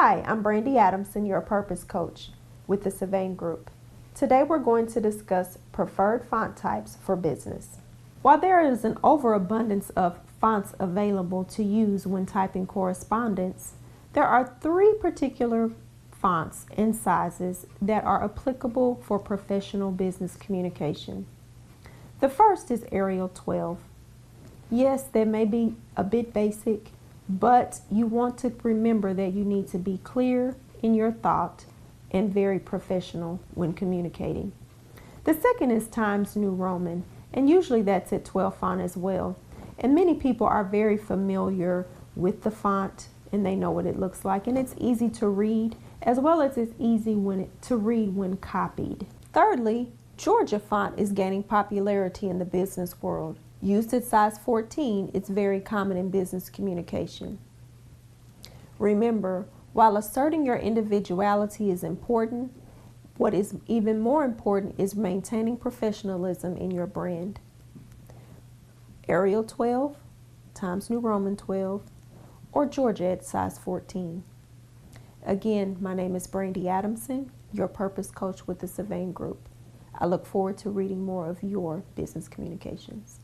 Hi, I'm Brandy Adamson, your purpose coach with the Sylvain Group. Today we're going to discuss preferred font types for business. While there is an overabundance of fonts available to use when typing correspondence, there are three particular fonts and sizes that are applicable for professional business communication. The first is Arial 12. Yes, that may be a bit basic, but you want to remember that you need to be clear in your thought and very professional when communicating. The second is Times New Roman, and usually that's at 12 font as well. And many people are very familiar with the font and they know what it looks like, and it's easy to read as well as it's easy to read when copied. Thirdly, Georgia font is gaining popularity in the business world. Used at size 14, it's very common in business communication. Remember, while asserting your individuality is important, what is even more important is maintaining professionalism in your brand. Arial 12, Times New Roman 12, or Georgia at size 14. Again, my name is Brandy Adamson, your purpose coach with the Sylvain Group. I look forward to reading more of your business communications.